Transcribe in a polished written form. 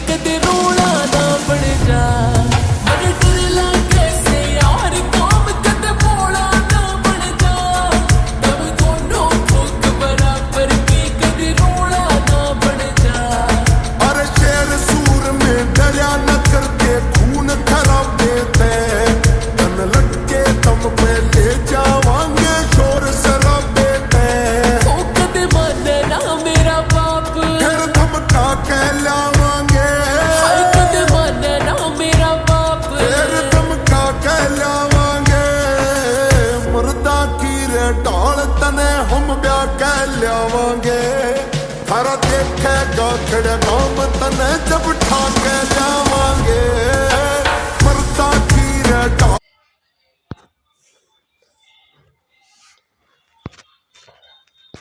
कदे रोला ना बन जा। मगर डर लागे से यार काम कदे बोला ना बन जा। तब दोनों ठोक बराबर की कदे रोला ना बन जा। अरे शेर सूर में डरा न करके खून खराब देते, तन लटके तम पे ले जावांगे शोर शराब देते। ओ कदे मानना मेरा बाप, फिर धमका के लावांगे। हाय कदे मानना मेरा बाप, फिर धमका के लावांगे। मुर्दा की रे ढाल तने हम ब्याह के लावांगे। थारा देखेगा खड़े काम तने जब ठाके